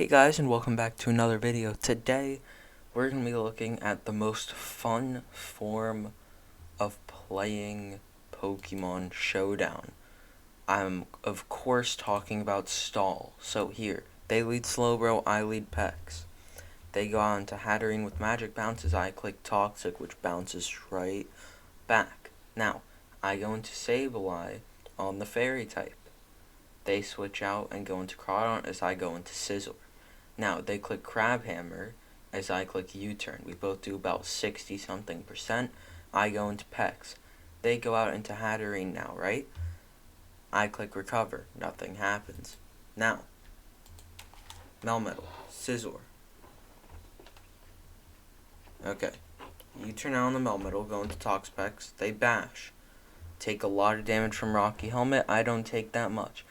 Hey guys, and welcome back to another video. Today we're going to be looking at the most fun form of playing Pokemon Showdown. I'm of course talking about Stall. So here, they lead Slowbro, I lead Pex. They go on to Hatterene with Magic Bounces. I click Toxic, which bounces right back. Now, I go into Sableye on the Fairy type. They switch out and go into Crawdon as I go into Scizor. Now, they click Crabhammer as I click U-turn. We both do about 60-something%. I go into Pex. They go out into Hatterene now, right? I click Recover. Nothing happens. Now, Melmetal, Scizor. Okay. U-turn out on the Melmetal, go into Toxpex. They bash. Take a lot of damage from Rocky Helmet. I don't take that much.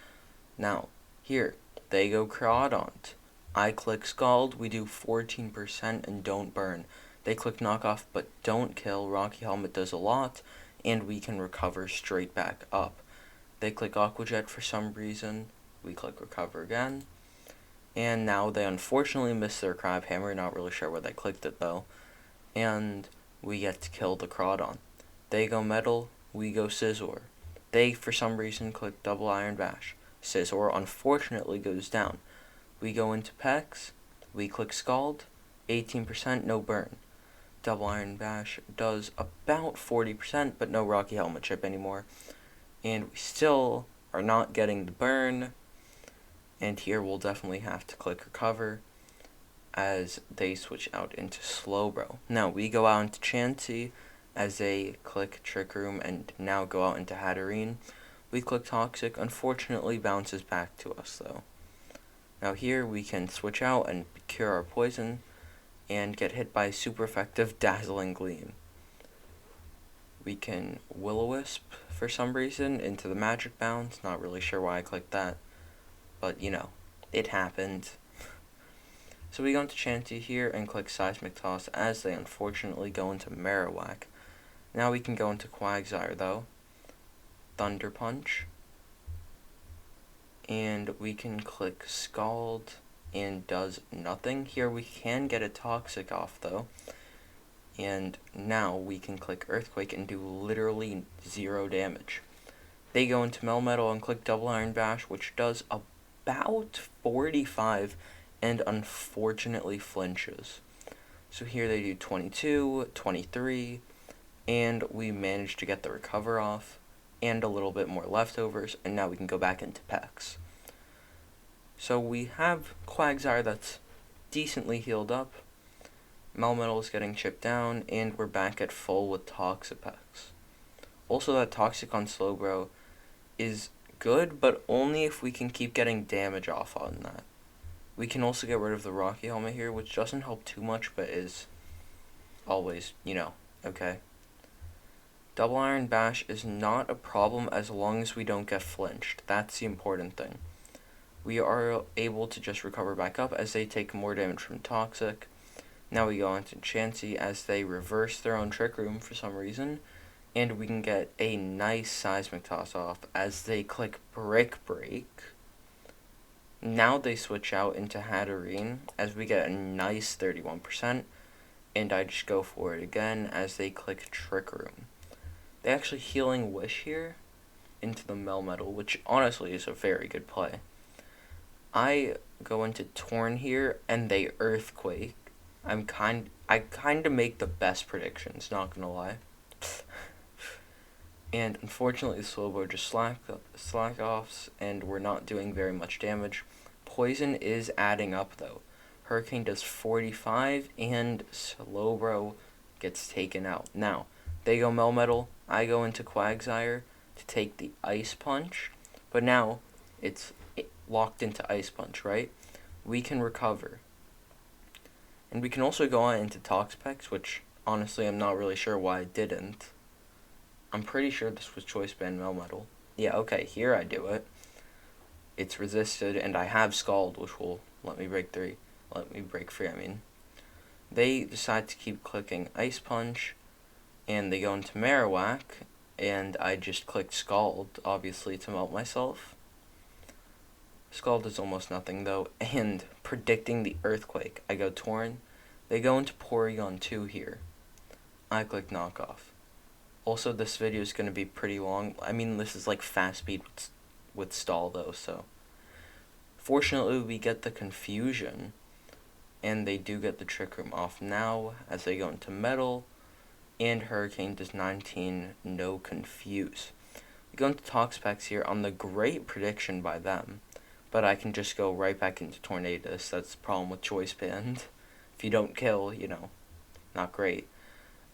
Now, here, they go Crawdont. I click Scald, we do 14% and don't burn. They click Knockoff but don't kill. Rocky Helmet does a lot, and we can recover straight back up. They click Aqua Jet for some reason. We click Recover again. And now they unfortunately missed their Crabhammer, not really sure where they clicked it though. And we get to kill the Crawdon. They go Metal, we go Scizor. They for some reason click Double Iron Bash. Scizor unfortunately goes down. We go into Pex, we click Scald, 18%, no burn. Double Iron Bash does about 40%, but no Rocky Helmet chip anymore. And we still are not getting the burn. And here we'll definitely have to click Recover as they switch out into Slowbro. Now we go out into Chansey as they click Trick Room and now go out into Hatterene. We click Toxic, unfortunately bounces back to us though. Now here we can switch out and cure our poison and get hit by super effective Dazzling Gleam. We can Will-O-Wisp for some reason into the Magic Bounce, not really sure why I clicked that, but you know, it happened. So we go into Chansey here and click Seismic Toss as they unfortunately go into Marowak. Now we can go into Quagsire though, Thunder Punch, and we can click Scald and does nothing. Here we can get a Toxic off though, and now we can click Earthquake and do literally 0 damage. They go into Melmetal and click Double Iron Bash, which does about 45 and unfortunately flinches. So here they do 22, 23, and we managed to get the Recover off and a little bit more leftovers, and now we can go back into Pex. So we have Quagsire that's decently healed up, Melmetal is getting chipped down, and we're back at full with Toxapex. Also, that Toxic on Slowbro is good, but only if we can keep getting damage off on that. We can also get rid of the Rocky Helmet here, which doesn't help too much, but is always, you know, okay. Double Iron Bash is not a problem as long as we don't get flinched. That's the important thing. We are able to just recover back up as they take more damage from Toxic. Now we go into Chansey as they reverse their own Trick Room for some reason. And we can get a nice Seismic Toss off as they click Brick Break. Now they switch out into Hatterene as we get a nice 31%. And I just go for it again as they click Trick Room. They actually Healing Wish here into the Melmetal, which honestly is a very good play. I go into Torn here and they Earthquake. I kind of make the best predictions, not gonna lie. And unfortunately, Slowbro just slack offs, and we're not doing very much damage. Poison is adding up though. Hurricane does 45, and Slowbro gets taken out. Now they go Melmetal. I go into Quagsire to take the Ice Punch, but now it's locked into Ice Punch, right? We can recover. And we can also go on into Toxapex, which honestly I'm not really sure why I didn't. I'm pretty sure this was Choice Band Melmetal. Yeah, okay, here I do it. It's resisted, and I have Scald, which will let me break free, I mean. They decide to keep clicking Ice Punch, and they go into Marowak, and I just clicked Scald, obviously, to melt myself. Scald is almost nothing though, and predicting the earthquake. I go Torn. They go into Porygon 2 here. I click knockoff. Also, this video is going to be pretty long. I mean, this is like fast speed with stall though, so. Fortunately, we get the confusion, and they do get the Trick Room off now as they go into Metal, and Hurricane does 19, no confuse. We go into Toxapex here on the great prediction by them, but I can just go right back into Tornadus. That's the problem with Choice Band. If you don't kill, not great.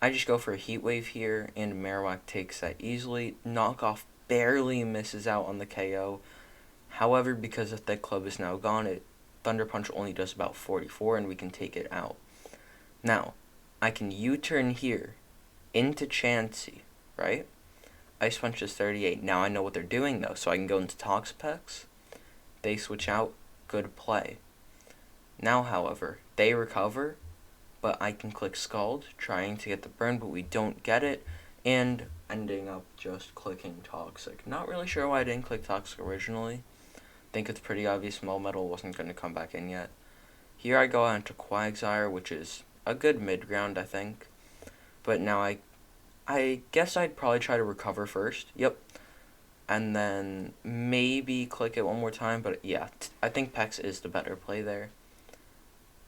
I just go for a Heat Wave here, and Marowak takes that easily. Knockoff barely misses out on the KO. However, because the Thick Club is now gone, Thunder Punch only does about 44, and we can take it out. Now, I can U-turn here into Chansey, right? Ice Punch is 38. Now I know what they're doing, though, so I can go into Toxapex. They switch out. Good play. Now, however, they recover, but I can click Scald, trying to get the burn, but we don't get it, and ending up just clicking Toxic. Not really sure why I didn't click Toxic originally. I think it's pretty obvious Melmetal wasn't going to come back in yet. Here I go on to Quagsire, which is a good mid-ground, I think. But now I guess I'd probably try to recover first. Yep. And then maybe click it one more time. But yeah, I think Pex is the better play there.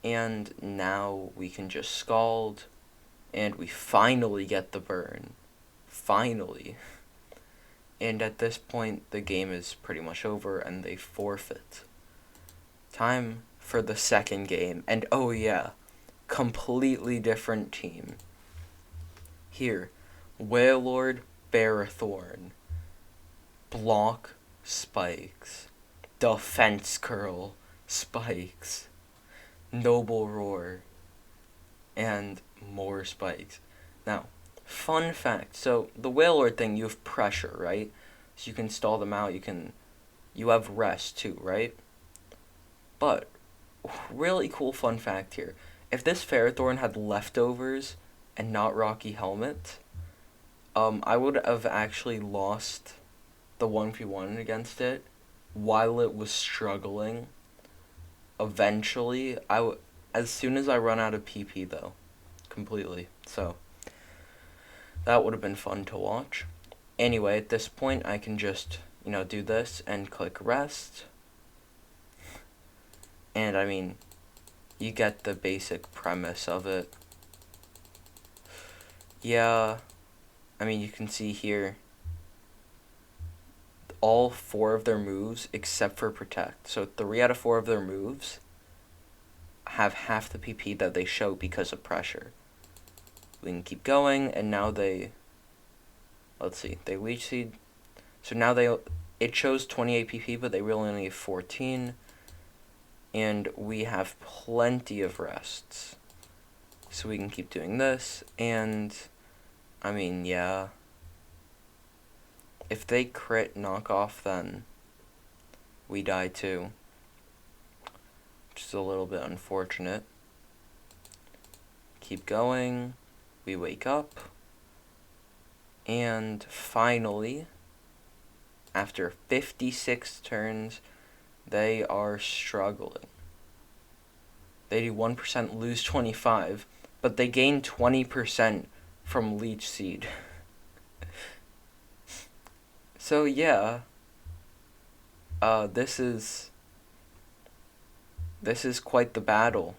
And now we can just Scald. And we finally get the burn. Finally. And at this point, the game is pretty much over and they forfeit. Time for the second game. And oh yeah, completely different team. Here, Wailord, Barathorn, Block, Spikes, Defense Curl, Spikes, Noble Roar, and more Spikes. Now, fun fact, so the Wailord thing, you have pressure, right? So you can stall them out, you have rest too, right? But, really cool fun fact here. If this Ferrothorn had leftovers and not Rocky Helmet, I would have actually lost the 1v1 against it while it was struggling. Eventually, as soon as I run out of PP though, completely. So, that would have been fun to watch. Anyway, at this point, I can just, do this and click rest. And I mean, you get the basic premise of it. Yeah, I mean, you can see here all 4 of their moves except for Protect. So 3 out of 4 of their moves have half the PP that they show because of pressure. We can keep going, and now they Leech Seed. So now it shows 28 PP, but they really only have 14. And we have plenty of rests. So we can keep doing this, and I mean, yeah. If they crit knockoff, then we die too. Which is a little bit unfortunate. Keep going. We wake up. And finally, after 56 turns, they are struggling. They do 1%, lose 25, but they gain 20% from Leech Seed. So yeah, this is quite the battle.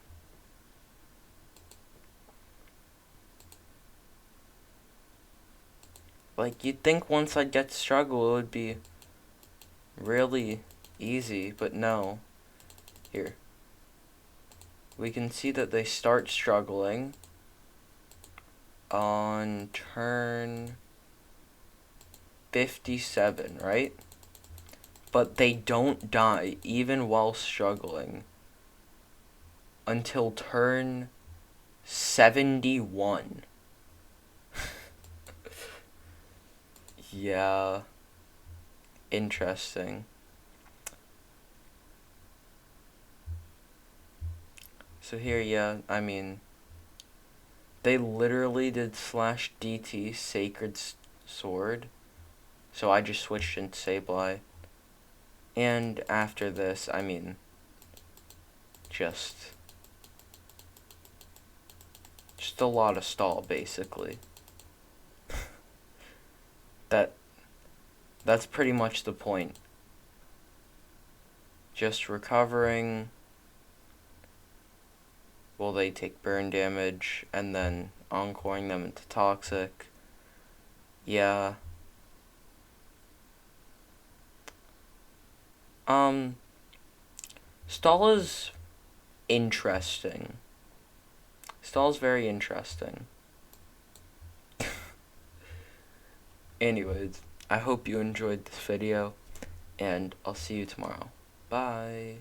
Like, you'd think once I'd get to struggle, it would be really easy, but no. Here. We can see that they start struggling on turn 57, right? But they don't die, even while struggling, until turn 71. Yeah. Interesting. So here, yeah, I mean, they literally did slash DT Sacred Sword. So I just switched into Sableye. And after this, I mean, just a lot of stall, basically. That's pretty much the point. Just recovering. Will they take burn damage and then encoring them into toxic? Yeah. Stall is interesting. Stall is very interesting. Anyways, I hope you enjoyed this video, and I'll see you tomorrow. Bye.